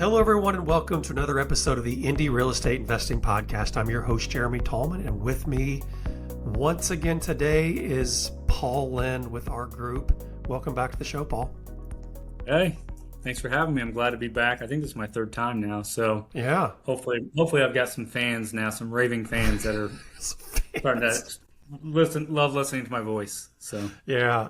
Hello, everyone, and welcome to another episode of the Indy Real Estate Investing Podcast. I'm your host, Jeremy Tallman, and with me once again today is Paul Linn with our group. Welcome back to the show, Paul. Hey, thanks for having me. I'm glad to be back. I think this is my third time now, so yeah, hopefully I've got some fans now, some raving fans that are starting to love listening to my voice. So yeah.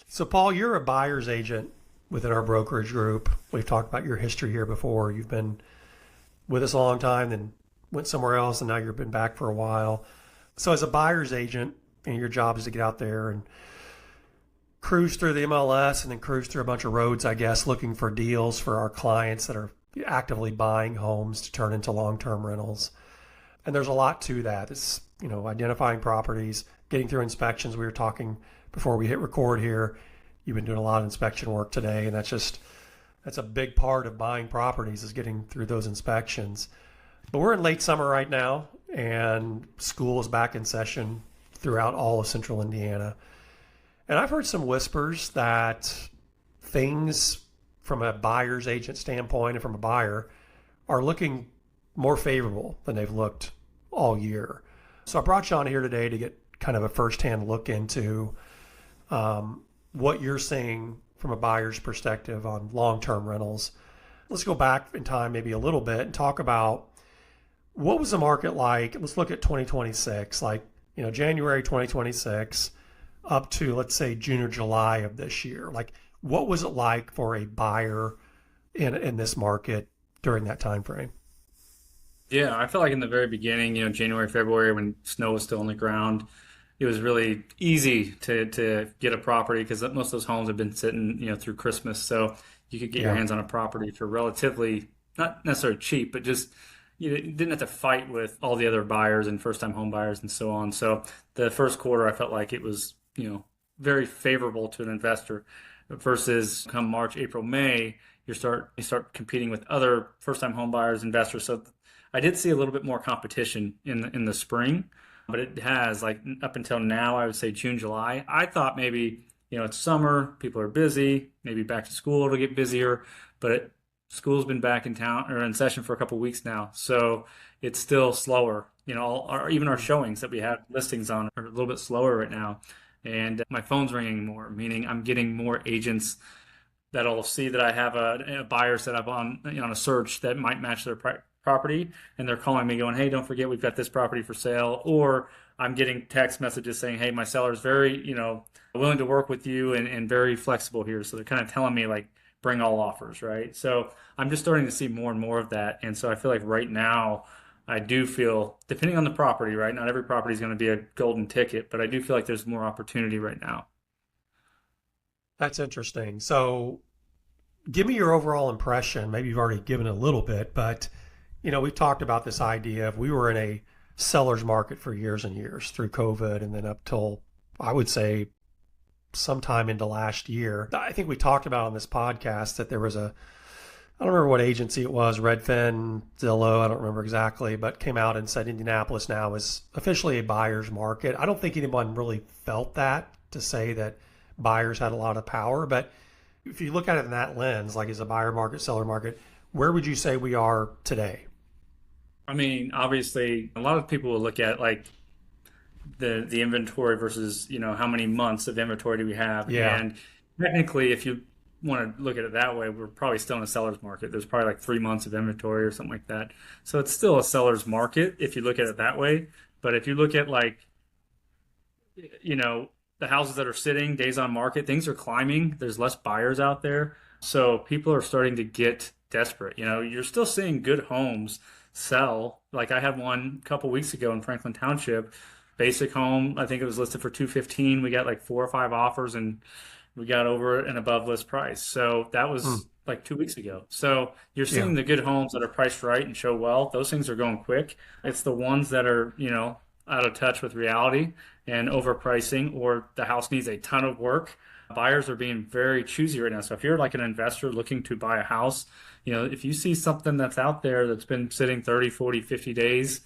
So Paul, you're a buyer's agent within our brokerage group. We've talked about your history here before. You've been with us a long time, then went somewhere else, and now you've been back for a while. So as a buyer's agent, and your job is to get out there and cruise through the MLS and then cruise through a bunch of roads, I guess, looking for deals for our clients that are actively buying homes to turn into long-term rentals. And there's a lot to that. It's, identifying properties, getting through inspections. We were talking before we hit record here. You've been doing a lot of inspection work today, and that's a big part of buying properties is getting through those inspections. But we're in late summer right now, and school is back in session throughout all of central Indiana. And I've heard some whispers that things from a buyer's agent standpoint and from a buyer are looking more favorable than they've looked all year. So I brought you on here today to get kind of a firsthand look into what you're seeing from a buyer's perspective on long-term rentals. Let's go back in time maybe a little bit and talk about what was the market like. Let's look at 2026, January 2026 up to, let's say, June or July of this year. Like, what was it like for a buyer in this market during that time frame? yeah, I feel like in the very beginning, January, February, when snow was still on the ground, it was really easy to get a property because most of those homes have been sitting, through Christmas. So you could get your hands on a property for relatively, not necessarily cheap, but just you didn't have to fight with all the other buyers and first-time home buyers and so on. So the first quarter, I felt like it was, very favorable to an investor versus come March, April, May, you start competing with other first-time home buyers, investors. So I did see a little bit more competition in the spring. But it has, up until now, I would say June, July. I thought maybe, it's summer, people are busy, maybe back to school it'll get busier, but school's been back in town or in session for a couple of weeks now. So it's still slower. Even our showings that we have listings on are a little bit slower right now. And my phone's ringing more, meaning I'm getting more agents that'll see that I have a buyer set up on a search that might match their property, and they're calling me going, hey, don't forget we've got this property for sale. Or I'm getting text messages saying, hey, my seller's very willing to work with you and very flexible here. So they're kind of telling me bring all offers, right? So I'm just starting to see more and more of that. And so I feel like right now I do feel, depending on the property, right, not every property is going to be a golden ticket, but I do feel like there's more opportunity right now. That's interesting. So give me your overall impression. Maybe you've already given it a little bit, but we've talked about this idea of we were in a seller's market for years and years through COVID, and then up till, I would say, sometime into last year. I think we talked about on this podcast that there was I don't remember what agency it was, Redfin, Zillow, I don't remember exactly, but came out and said Indianapolis now is officially a buyer's market. I don't think anyone really felt that to say that buyers had a lot of power, but if you look at it in that lens, like as a buyer market, seller market, where would you say we are today? I mean, obviously, a lot of people will look at the inventory versus, how many months of inventory do we have? Yeah. And technically, if you want to look at it that way, we're probably still in a seller's market. There's probably 3 months of inventory or something like that. So it's still a seller's market if you look at it that way. But if you look at the houses that are sitting, days on market, things are climbing. There's less buyers out there. So people are starting to get desperate. You're still seeing good homes sell. Like I had one a couple weeks ago in Franklin Township, basic home. I think it was listed for $215. We got 4 or 5 offers and we got over and above list price. So that was 2 weeks ago. So you're seeing the good homes that are priced right and show well. Those things are going quick. It's the ones that are, out of touch with reality and overpricing, or the house needs a ton of work. Buyers are being very choosy right now. So if you're an investor looking to buy a house, if you see something that's out there that's been sitting 30, 40, 50 days,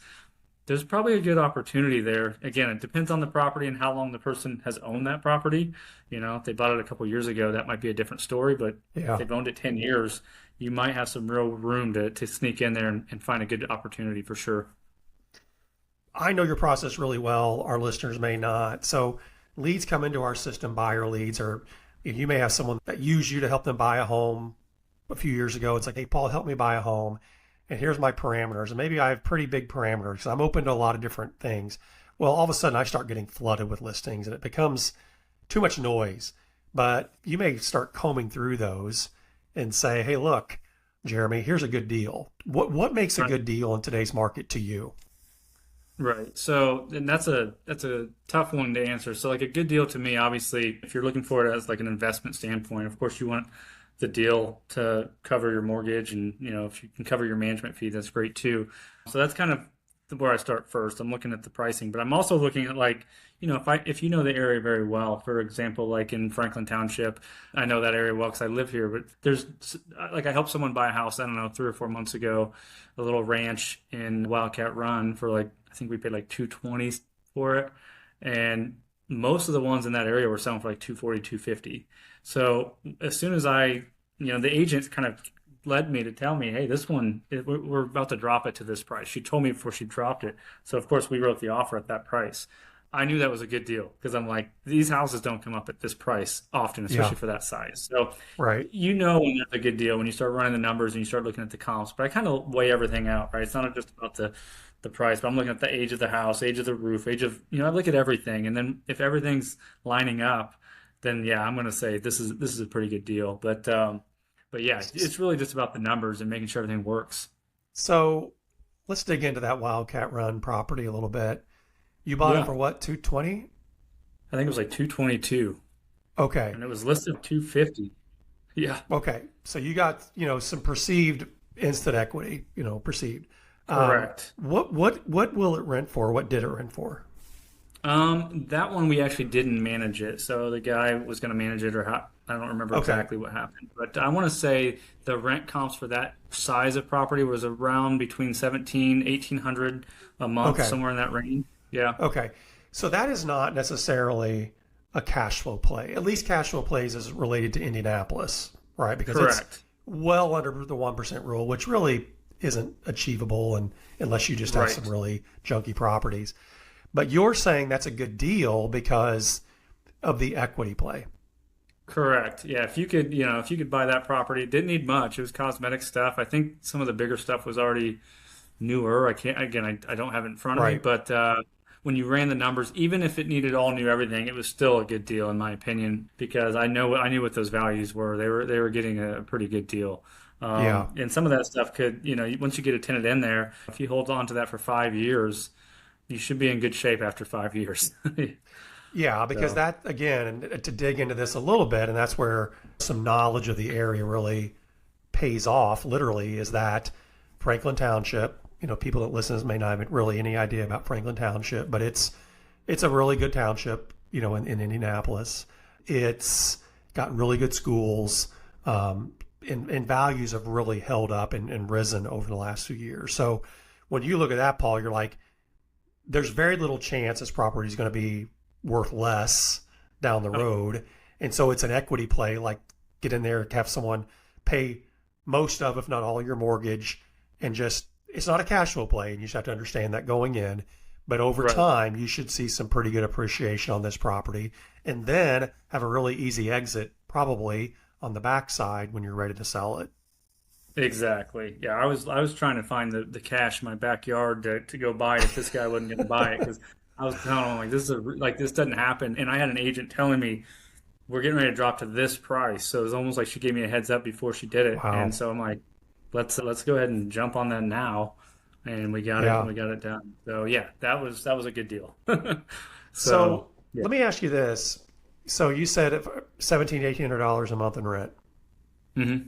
There's probably a good opportunity there. Again, it depends on the property and how long the person has owned that property. If they bought it a couple years ago, that might be a different story. But if Yeah. they've owned it 10 years, you might have some real room to sneak in there and find a good opportunity for sure. I know your process really well. Our listeners may not. So leads come into our system, buyer leads, or you may have someone that used you to help them buy a home a few years ago. It's like, hey, Paul, help me buy a home. And here's my parameters. And maybe I have pretty big parameters. I'm open to a lot of different things. Well, all of a sudden I start getting flooded with listings and it becomes too much noise. But you may start combing through those and say, hey, look, Jeremy, here's a good deal. What makes a Right. good deal in today's market to you? Right. So, and that's a tough one to answer. So, like a good deal to me, obviously, if you're looking for it as like an investment standpoint, of course, you want the deal to cover your mortgage, and if you can cover your management fee, that's great too. So that's kind of where I start first. I'm looking at the pricing, but I'm also looking at like, if you know the area very well, for example, like in Franklin Township, I know that area well because I live here. But there's like I helped someone buy a house, I don't know, 3 or 4 months ago, a little ranch in Wildcat Run for like I think we paid like 220 for it, and most of the ones in that area were selling for like 240, 250. So as soon as the agent kind of led me to tell me, hey, this one, we're about to drop it to this price. She told me before she dropped it. So of course we wrote the offer at that price. I knew that was a good deal because I'm like, these houses don't come up at this price often, Yeah, especially for that size. So right. when that's a good deal when you start running the numbers and you start looking at the comps. But I kind of weigh everything out, right? It's not just about the price, but I'm looking at the age of the house, age of the roof, age of I look at everything, and then if everything's lining up, then yeah, I'm going to say this is a pretty good deal. But yeah, it's really just about the numbers and making sure everything works. So let's dig into that Wildcat Run property a little bit. You bought it Yeah, for what, 220? I think it was like 222, Okay. and it was listed 250. Yeah, Okay. So you got, some perceived instant equity, perceived. correct. What will it rent for? What did it rent for? That one we actually didn't manage it. So the guy was going to manage it, or I don't remember Okay. exactly what happened. But I want to say the rent comps for that size of property was around between 1800 a month, Okay. somewhere in that range. Yeah, Okay. So that is not necessarily a cash flow play. At least cash flow plays is related to Indianapolis, right? Because it's correct. well under the 1% rule, which really isn't achievable unless you just have some Right. really junky properties. But you're saying that's a good deal because of the equity play. Correct. Yeah, if you could buy that property, it didn't need much. It was cosmetic stuff. I think some of the bigger stuff was already newer. I can't, again, I don't have it in front of me, Right. but when you ran the numbers, even if it needed all new everything, it was still a good deal in my opinion because I knew what those values were. They were getting a pretty good deal. Yeah. And some of that stuff could, once you get a tenant in there, if you hold on to that for 5 years, you should be in good shape after 5 years. Yeah, because So, that, again, and to dig into this a little bit, and that's where some knowledge of the area really pays off, literally, is that Franklin Township, people that listen may not have really any idea about Franklin Township, but it's a really good township, in Indianapolis. It's got really good schools, and values have really held up and risen over the last few years. So when you look at that, Paul, you're like, there's very little chance this property is going to be worth less down the road. And so it's an equity play, like get in there, have someone pay most of, if not all, your mortgage, and just, it's not a cash flow play. And you just have to understand that going in. But over right. time, you should see some pretty good appreciation on this property and then have a really easy exit, probably on the backside when you're ready to sell it. Exactly. Yeah, I was trying to find the cash in my backyard to go buy it if this guy wasn't going to buy it because I was telling him like this doesn't happen, and I had an agent telling me we're getting ready to drop to this price, so it was almost like she gave me a heads up before she did it, and Wow. so I'm like, let's go ahead and jump on that now, and Yeah. we got it done. So yeah, that was a good deal. So So yeah. let me ask you this. So you said $1,700 $1,800 a month in rent. Hmm.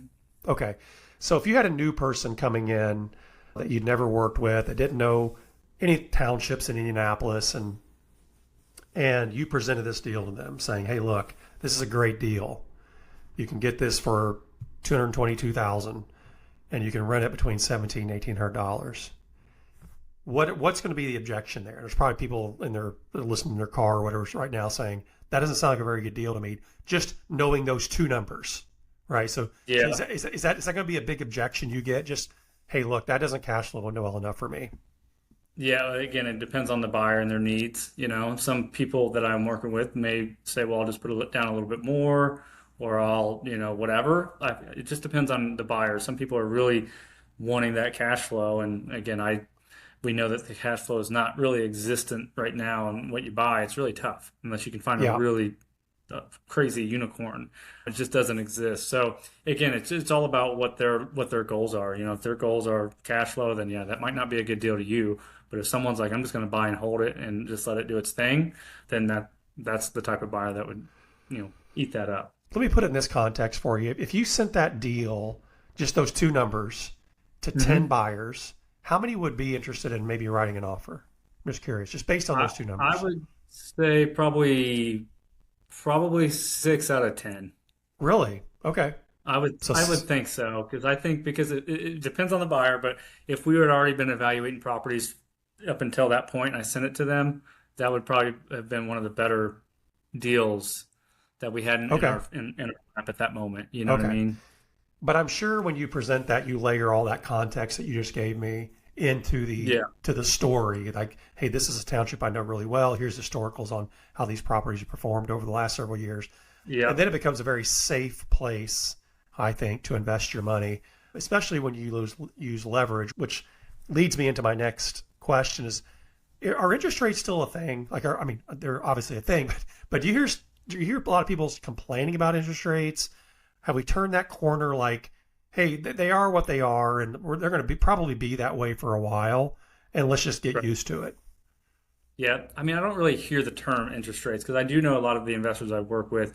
Okay. So if you had a new person coming in that you'd never worked with, that didn't know any townships in Indianapolis, and you presented this deal to them saying, "Hey, look, this is a great deal. You can get this for 222,000 and you can rent it between 17 and $1,800. what's going to be the objection there? There's probably people they're listening in their car or whatever right now saying that doesn't sound like a very good deal to me. Just knowing those two numbers, right? So Yeah. is that going to be a big objection you get? Just, hey, look, that doesn't cash flow well enough for me. Yeah, again, it depends on the buyer and their needs. Some people that I'm working with may say, well, I'll just put it down a little bit more, or I'll, whatever. It just depends on the buyer. Some people are really wanting that cash flow. And again, we know that the cash flow is not really existent right now. And what you buy, it's really tough unless you can find a Yeah. really crazy unicorn. It just doesn't exist. So again, it's all about what their goals are. If their goals are cash flow, then yeah, that might not be a good deal to you. But if someone's like, I'm just going to buy and hold it and just let it do its thing, then that's the type of buyer that would, eat that up. Let me put it in this context for you. If you sent that deal, just those two numbers, to 10 buyers, how many would be interested in maybe writing an offer? I'm just curious, just based on those two numbers. I would say probably 6 out of 10. Really? Okay. I would think so, because it depends on the buyer. But if we had already been evaluating properties up until that point, and I sent it to them, that would probably have been one of the better deals that we had in our map at that moment. You know what I mean? But I'm sure when you present that, you layer all that context that you just gave me into the story. Like, hey, this is a township I know really well. Here's historicals on how these properties have performed over the last several years. Yeah. And then it becomes a very safe place, I think, to invest your money, especially when you use leverage, which leads me into my next question is, are interest rates still a thing? They're obviously a thing, but do you hear a lot of people complaining about interest rates? Have we turned that corner? Like, hey, they are what they are, and they're going to probably be that way for a while, and let's just get used to it. Yeah, I don't really hear the term interest rates because I do know a lot of the investors I work with.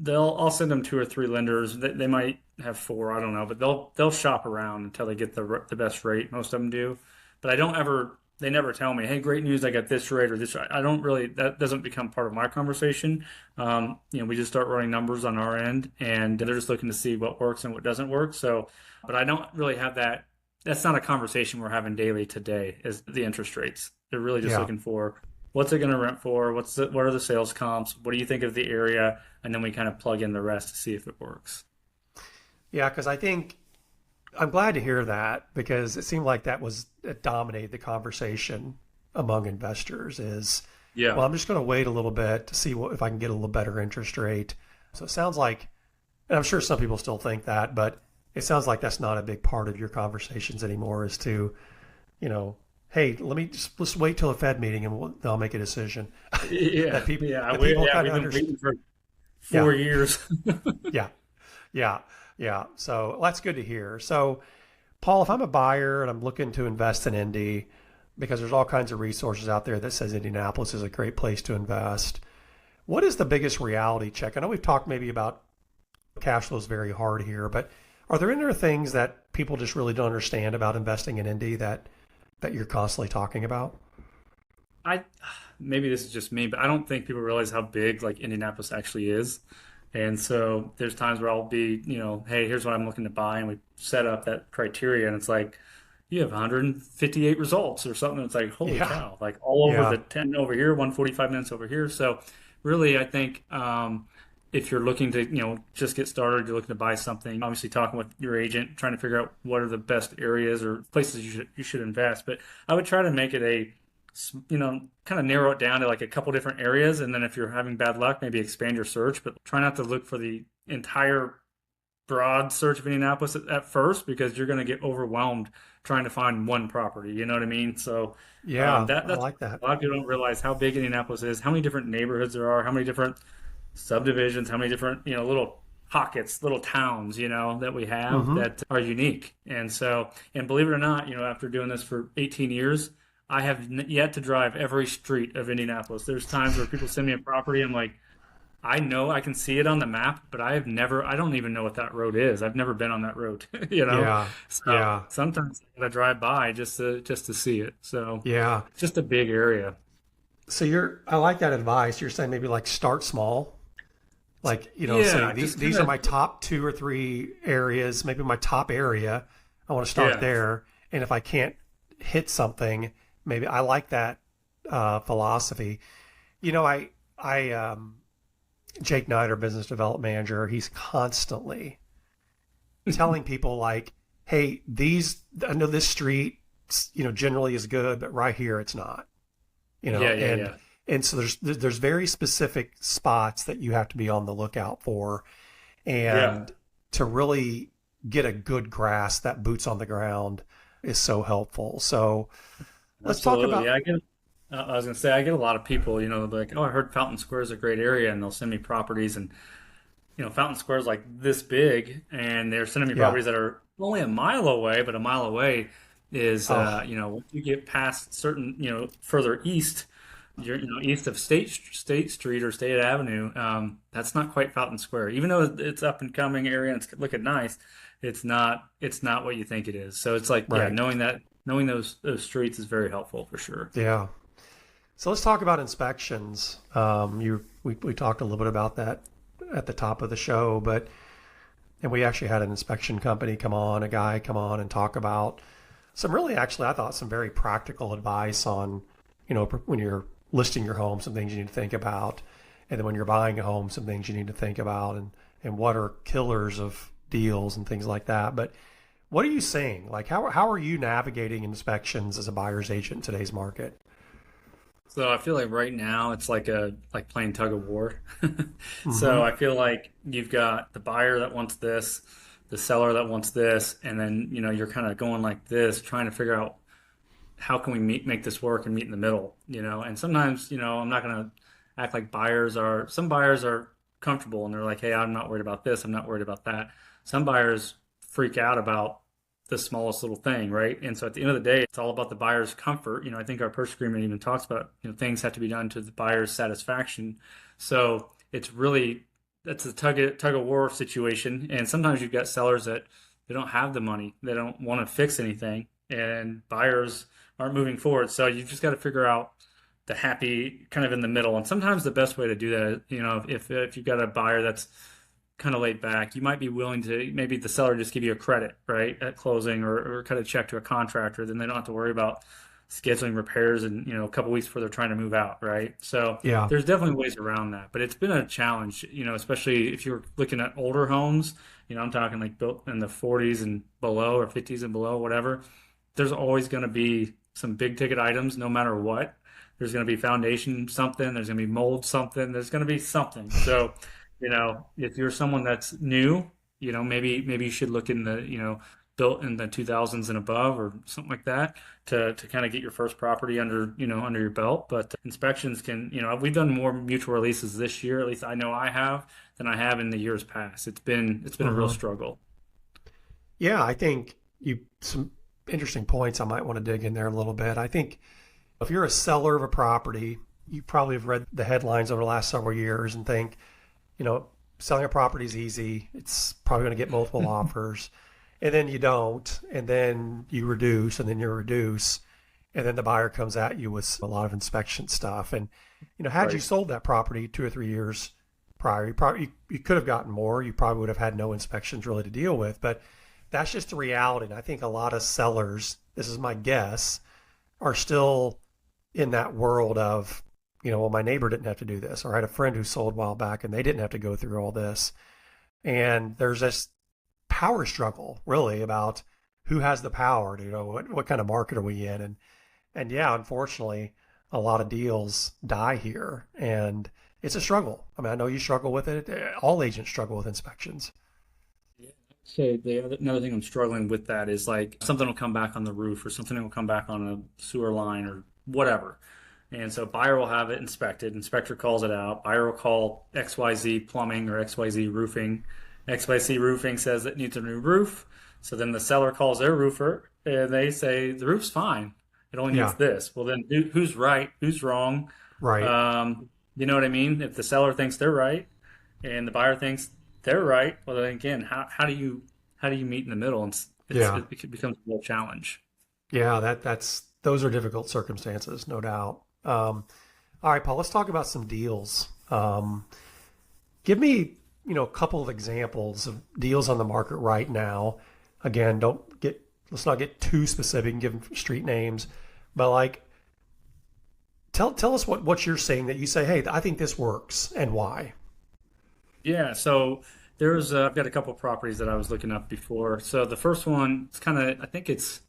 I'll send them 2 or 3 lenders. They might have 4, I don't know, but they'll shop around until they get the best rate. Most of them do, but they never tell me, hey, great news, I got this rate or this rate. That doesn't become part of my conversation. We just start running numbers on our end, and they're just looking to see what works and what doesn't work. So, but I don't really have that. That's not a conversation we're having daily today, is the interest rates. They're really just looking for, what's it going to rent for? What are the sales comps? What do you think of the area? And then we kind of plug in the rest to see if it works. Yeah, because I'm glad to hear that, because it seemed like it dominated the conversation among investors well, I'm just going to wait a little bit to see if I can get a little better interest rate. So it sounds like, and I'm sure some people still think that, but it sounds like that's not a big part of your conversations anymore, is to, hey, let's wait till a Fed meeting and I'll make a decision. Yeah. We've been waiting for 4 years. Yeah. So that's good to hear. So, Paul, if I'm a buyer and I'm looking to invest in Indy, because there's all kinds of resources out there that says Indianapolis is a great place to invest, what is the biggest reality check? I know we've talked maybe about cash flow is very hard here, but are there any other things that people just really don't understand about investing in Indy that you're constantly talking about? Maybe this is just me, but I don't think people realize how big like Indianapolis actually is. And so there's times where I'll be, hey, here's what I'm looking to buy. And we set up that criteria and it's like, you have 158 results or something. It's like, holy cow, like all over the 10 over here, 145 minutes over here. So really, I think if you're looking to, just get started, you're looking to buy something, obviously talking with your agent, trying to figure out what are the best areas or places you should invest. But I would try to make it kind of narrow it down to like a couple different areas. And then if you're having bad luck, maybe expand your search, but try not to look for the entire broad search of Indianapolis at first, because you're going to get overwhelmed trying to find one property. You know what I mean? So I that's like that. A lot of people don't realize how big Indianapolis is, how many different neighborhoods there are, how many different subdivisions, how many different, little pockets, little towns, that we have that are unique. And so, and believe it or not, after doing this for 18 years, I have yet to drive every street of Indianapolis. There's times where people send me a property, I'm like, I know I can see it on the map, but I don't even know what that road is. I've never been on that road, So sometimes I gotta drive by just to see it. So it's just a big area. So I like that advice. You're saying maybe like start small. Like, saying these are my top 2 or 3 areas, maybe my top area. I want to start there. And if I can't hit something. Maybe I like that philosophy. You know, Jake Knight, our business development manager, he's constantly telling people like, hey, I know this street, generally is good, but right here it's not, Yeah. and so there's very specific spots that you have to be on the lookout for, Yeah. and to really get a good grasp, that boots on the ground is so helpful. So let's talk Absolutely. about, Yeah, I was gonna say I get a lot of people, they'll be like, "Oh, I heard Fountain Square is a great area," and they'll send me properties, and Fountain Square is like this big, and they're sending me yeah, properties that are only a mile away, but a mile away is, oh, once you get past certain, further east, you're, east of State Street or State Avenue, that's not quite Fountain Square. Even though it's up and coming area and it's looking nice, it's not what you think it is. So it's like, yeah, right, knowing those streets is very helpful for sure. yeah. So let's talk about inspections. We talked a little bit about that at the top of the show, and we actually had an inspection company a guy come on and talk about some really, actually, I thought some very practical advice on, when you're listing your home, some things you need to think about, and then when you're buying a home, some things you need to think about, and what are killers of deals and things like that. But what are you seeing? Like, how are you navigating inspections as a buyer's agent in today's market? So I feel like right now it's like playing tug of war. So Mm-hmm. I feel like you've got the buyer that wants this, the seller that wants this, and then you're kind of going like this, trying to figure out how can we make this work and meet in the middle, And sometimes, I'm not going to act like some buyers are comfortable and they're like, hey, I'm not worried about this, I'm not worried about that. Some buyers freak out about the smallest little thing, right? And so at the end of the day, it's all about the buyer's comfort. I think our purchase agreement even talks about, things have to be done to the buyer's satisfaction. So it's really that's a tug of war situation. And sometimes you've got sellers that they don't have the money, they don't want to fix anything, and buyers aren't moving forward. So you've just got to figure out the happy kind of in the middle. And sometimes the best way to do that, if you've got a buyer that's kind of laid back, you might be willing to maybe the seller just give you a credit, right, at closing, or cut a check to a contractor. Then they don't have to worry about scheduling repairs and a couple weeks before they're trying to move out, right? So Yeah. there's definitely ways around that, but it's been a challenge, especially if you're looking at older homes. I'm talking like built in the 40s and below, or 50s and below, whatever. There's always going to be some big ticket items, no matter what. There's going to be foundation something. There's going to be mold something. There's going to be something. So, if you're someone that's new, maybe you should look in the, built in the 2000s and above or something like that to kind of get your first property under your belt. But inspections can, we've done more mutual releases this year, at least I know I have, than I have in the years past. It's been a real Mm-hmm. struggle. Yeah, I think some interesting points. I might want to dig in there a little bit. I think if you're a seller of a property, you probably have read the headlines over the last several years and think, selling a property is easy. It's probably going to get multiple offers. And then you don't. And then you reduce, and then you reduce. And then the buyer comes at you with a lot of inspection stuff. And, had you Right. sold that property 2 or 3 years prior, you could have gotten more. You probably would have had no inspections really to deal with. But that's just the reality. And I think a lot of sellers, this is my guess, are still in that world of, well, my neighbor didn't have to do this, or I had a friend who sold a while back and they didn't have to go through all this. And there's this power struggle really about who has the power to, what kind of market are we in? And yeah, unfortunately, a lot of deals die here, and it's a struggle. I mean, I know you struggle with it. All agents struggle with inspections. Yeah. So another thing I'm struggling with that is like something will come back on the roof or something will come back on a sewer line or whatever. And so buyer will have it inspected. Inspector calls it out. Buyer will call XYZ Plumbing or XYZ Roofing. XYZ Roofing says it needs a new roof. So then the seller calls their roofer and they say the roof's fine. It only needs Yeah, this. Well, then who's right? Who's wrong? right. You know what I mean? If the seller thinks they're right and the buyer thinks they're right, well, then again, how do you meet in the middle? And Yeah, it becomes a real challenge. yeah. That's those are difficult circumstances, no doubt. All right, Paul. Let's talk about some deals. Give me, a couple of examples of deals on the market right now. Again, don't get let's not get too specific and give them street names, but like tell us what you're seeing that you say, hey, I think this works and why. Yeah, so I've got a couple properties that I was looking up before. So the first one, it's kind of I think it's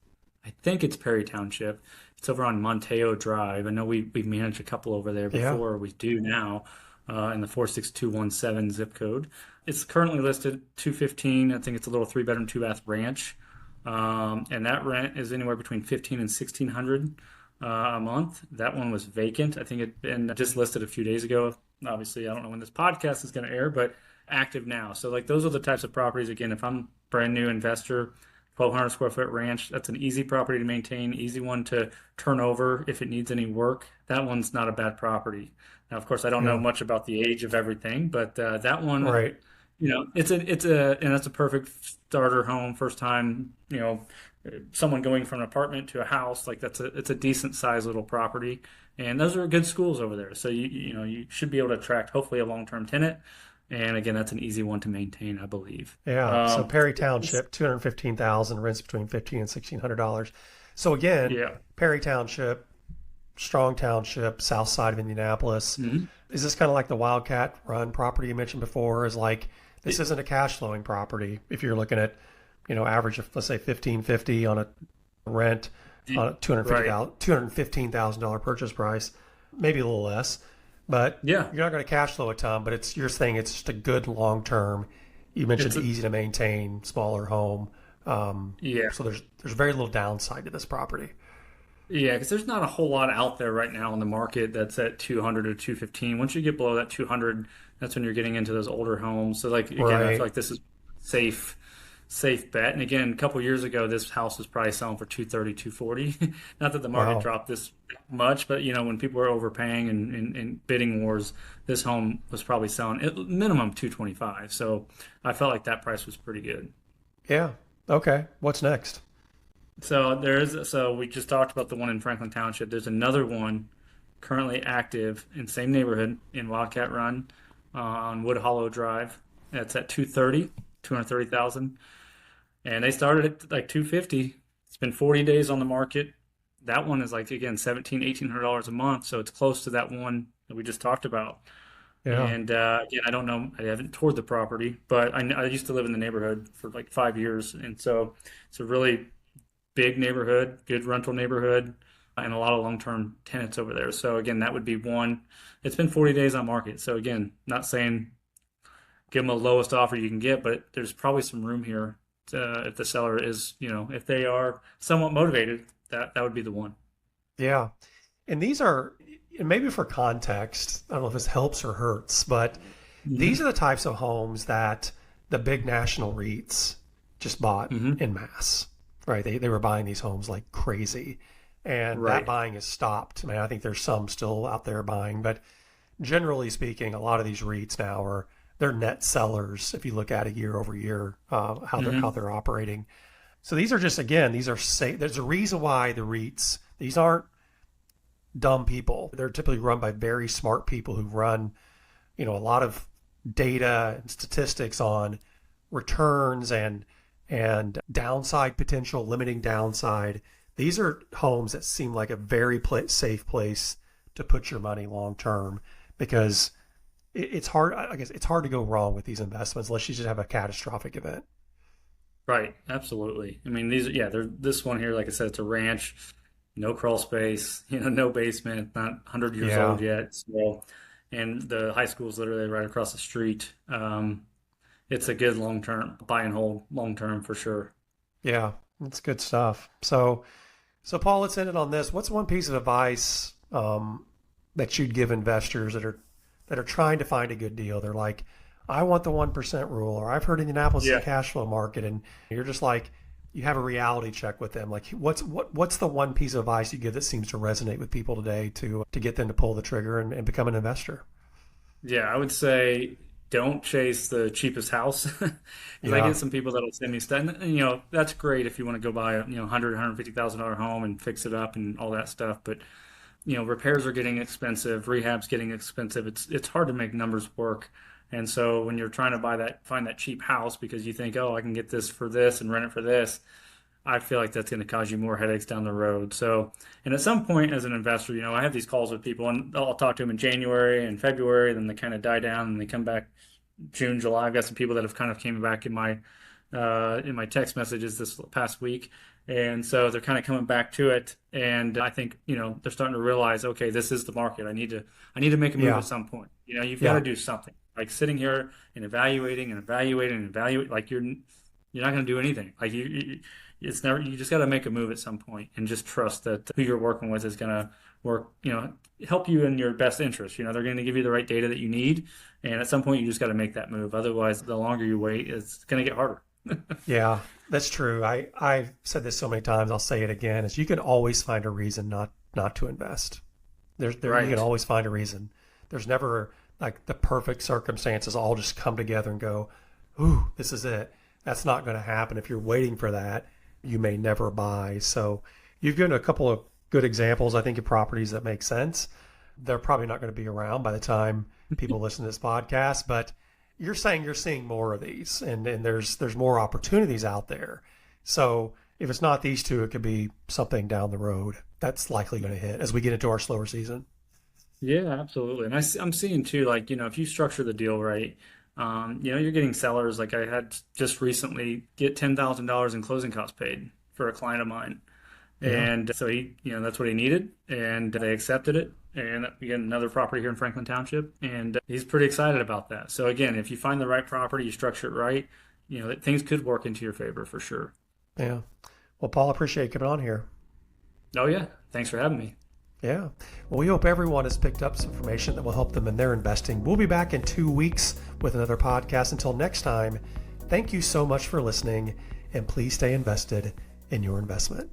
Perry Township. It's over on Monteo Drive. I know we've managed a couple over there Yeah. before. We do now, in the 46217 zip code. It's currently listed 215. I think it's a little three bedroom, two bath ranch. And that rent is anywhere between 15 and 1600 a month. That one was vacant. I think it been just listed a few days ago. Obviously, I don't know when this podcast is going to air, but active now. So like those are the types of properties. Again, if I'm a brand new investor, 1,200 square foot ranch, that's an easy property to maintain, easy one to turn over if it needs any work. That one's not a bad property. Now, of course, I don't know Yeah. much about the age of everything, but that one, Right. and that's a perfect starter home, first time, someone going from an apartment to a house, like it's a decent sized little property. And those are good schools over there. So you should be able to attract hopefully a long-term tenant. And again, that's an easy one to maintain, I believe. Yeah. So Perry Township, 215,000, rents between 15 and $1,600. So again, Yeah. Perry Township, strong township, south side of Indianapolis. Mhm. Is this kind of like the Wildcat Run property you mentioned before? Is like this isn't a cash flowing property. If you're looking at, average of let's say 1,550 on a rent on a Right. $215,000 purchase price, maybe a little less, but Yeah. you're not going to cash flow a ton. But you're saying it's just a good long term. You mentioned It's a, easy to maintain, smaller home. yeah. So there's very little downside to this property. Yeah, because there's not a whole lot out there right now in the market that's at 200 or 215. Once you get below that 200, that's when you're getting into those older homes. So like again, I feel Right. like this is safe safe bet. And again, a couple years ago, this house was probably selling for 230, 240. Not that the market Wow. dropped this much, but when people were overpaying and in bidding wars, this home was probably selling at minimum 225. So I felt like that price was pretty good. Yeah. Okay. What's next? So we just talked about the one in Franklin Township. There's another one currently active in same neighborhood in Wildcat Run on Wood Hollow Drive. That's at 230,000. And they started at like 250. It's been 40 days on the market. That one is like again 17, $1,800 a month, so it's close to that one that we just talked about. Yeah. And again, I don't know, I haven't toured the property, but I used to live in the neighborhood for like 5 years, and so it's a really big neighborhood, good rental neighborhood, and a lot of long-term tenants over there. So again, that would be one. It's been 40 days on market. So again, not saying give them the lowest offer you can get, but there's probably some room here if the seller is, if they are somewhat motivated, that would be the one. Yeah. And these are, and maybe for context, I don't know if this helps or hurts, but these are Hmm. the types of homes that the big national REITs just bought Hmm. in mass, right? They were buying these homes like crazy. And that Right. buying has stopped. I mean, I think there's some still out there buying, but generally speaking, a lot of these REITs now they're net sellers. If you look at it year over year, how Hmm. they're operating. So these are just again, these are safe. There's a reason why the REITs. These aren't dumb people. They're typically run by very smart people who run, a lot of data and statistics on returns and downside potential, limiting downside. These are homes that seem like a very safe place to put your money long term because it's hard. I guess it's hard to go wrong with these investments unless you just have a catastrophic event. Right. Absolutely. I mean, this one here, like I said, it's a ranch, no crawl space, no basement, not 100 years Yeah, old yet. So, and the high school is literally right across the street. It's a good long term buy and hold long term for sure. yeah, that's good stuff. So Paul, let's end it on this. What's one piece of advice that you'd give investors that are trying to find a good deal? They're like, I want the 1% rule, or I've heard Indianapolis is a Yeah. cash flow market, and you're just like, you have a reality check with them. Like, what's the one piece of advice you give that seems to resonate with people today to get them to pull the trigger and become an investor? Yeah, I would say don't chase the cheapest house because I Yeah, get some people that'll send me stuff. And, that's great if you want to go buy a 150,000 home and fix it up and all that stuff. But repairs are getting expensive, rehab's getting expensive. It's hard to make numbers work. And so when you're trying to find that cheap house because you think, oh, I can get this for this and rent it for this, I feel like that's going to cause you more headaches down the road. So, and at some point as an investor, I have these calls with people and I'll talk to them in January and February, then they kind of die down and they come back June, July. I've got some people that have kind of came back in my text messages this past week. And so they're kind of coming back to it. And I think, they're starting to realize, okay, this is the market. I need to make a move at some point. You've got to do something. Like sitting here and evaluating, like you're not going to do anything. Like you just got to make a move at some point and just trust that who you're working with is going to work, help you in your best interest. They're going to give you the right data that you need. And at some point you just got to make that move. Otherwise, the longer you wait, it's going to get harder. Yeah, that's true. I've said this so many times, I'll say it again, is you can always find a reason not to invest. Right. You can always find a reason. There's never like the perfect circumstances all just come together and go, ooh, this is it. That's not going to happen. If you're waiting for that, you may never buy. So you've given a couple of good examples, I think, of properties that make sense. They're probably not going to be around by the time people listen to this podcast, but you're saying you're seeing more of these and there's more opportunities out there. So if it's not these two, it could be something down the road that's likely going to hit as we get into our slower season. Yeah, absolutely. And I'm seeing too, like, if you structure the deal right, you're getting sellers. Like I had just recently get $10,000 in closing costs paid for a client of mine. Yeah. And so he, that's what he needed and they accepted it. And we get another property here in Franklin Township and he's pretty excited about that. So again, if you find the right property, you structure it right, things could work into your favor for sure. Yeah. Well, Paul, I appreciate you coming on here. Oh yeah. Thanks for having me. Yeah. Well, we hope everyone has picked up some information that will help them in their investing. We'll be back in 2 weeks with another podcast. Until next time, thank you so much for listening, and please stay invested in your investment.